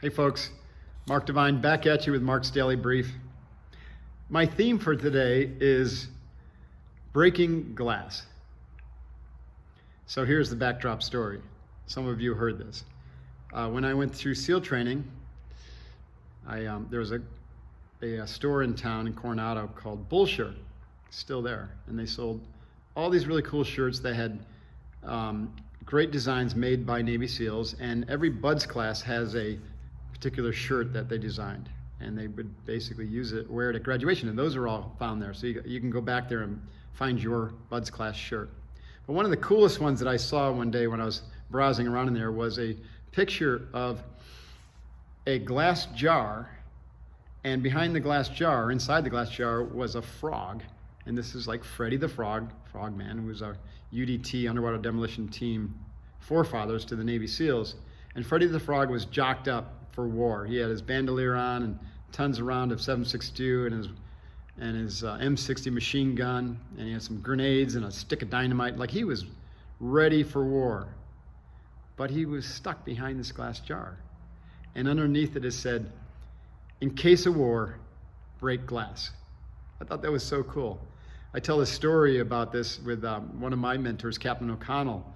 Hey folks, Mark Devine back at you with Mark's Daily Brief. My theme for today is breaking glass. So here's the backdrop story. Some of you heard this. When I went through SEAL training, there was a store in town in Coronado called Bullshirt, still there, and they sold all these really cool shirts. They had great designs made by Navy SEALs, and every BUDS class has a particular shirt that they designed, and they would basically wear it at graduation, and those are all found there. So you can go back there and find your BUDS class shirt. But one of the coolest ones that I saw one day when I was browsing around in there was a picture of a glass jar, and behind the glass jar, inside the glass jar, was a frog. And this is like Freddy the Frogman, who was our UDT, Underwater Demolition Team, forefathers to the Navy SEALs. And Freddy the Frog was jocked up for war. He had his bandolier on and tons of round of 7.62 and his M60 machine gun, and he had some grenades and a stick of dynamite. Like, he was ready for war. But he was stuck behind this glass jar. And underneath it said, "In case of war, break glass." I thought that was so cool. I tell a story about this with one of my mentors, Captain O'Connell,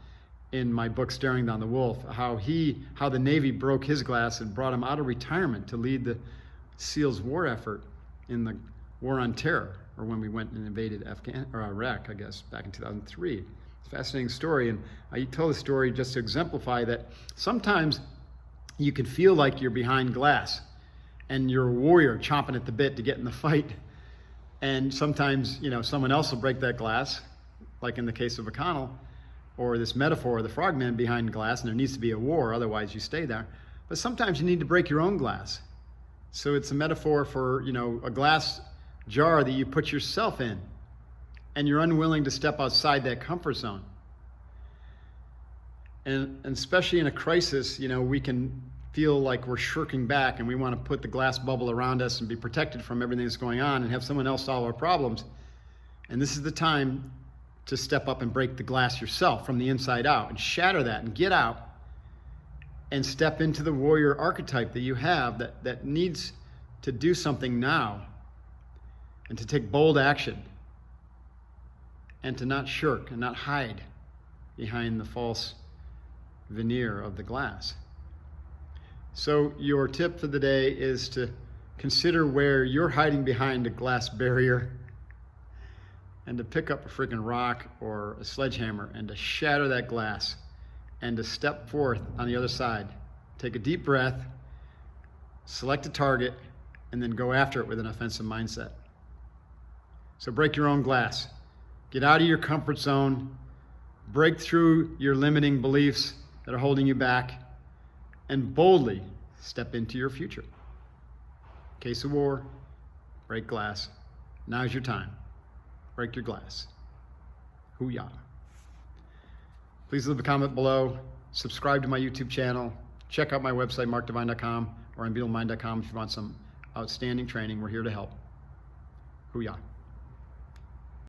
in my book, Staring Down the Wolf, how the Navy broke his glass and brought him out of retirement to lead the SEALs war effort in the War on Terror, or when we went and invaded Iraq, I guess, back in 2003. It's a fascinating story, and I tell the story just to exemplify that sometimes you can feel like you're behind glass and you're a warrior chomping at the bit to get in the fight. And sometimes, someone else will break that glass, like in the case of O'Connell, or this metaphor of the frogman behind glass, and there needs to be a war, otherwise you stay there. But sometimes you need to break your own glass. So it's a metaphor for, a glass jar that you put yourself in, and you're unwilling to step outside that comfort zone. And especially in a crisis, we can feel like we're shirking back and we want to put the glass bubble around us and be protected from everything that's going on and have someone else solve our problems. And this is the time to step up and break the glass yourself from the inside out and shatter that and get out and step into the warrior archetype that you have that needs to do something now and to take bold action and to not shirk and not hide behind the false veneer of the glass. So your tip for the day is to consider where you're hiding behind a glass barrier and to pick up a freaking rock or a sledgehammer and to shatter that glass and to step forth on the other side. Take a deep breath, select a target, and then go after it with an offensive mindset. So break your own glass. Get out of your comfort zone. Break through your limiting beliefs that are holding you back, and boldly step into your future. Case of war, break glass. Now's your time. Break your glass. Hoo-yah. Please leave a comment below. Subscribe to my YouTube channel. Check out my website, markdevine.com or unbeatenmind.com if you want some outstanding training. We're here to help. Hoo-yah.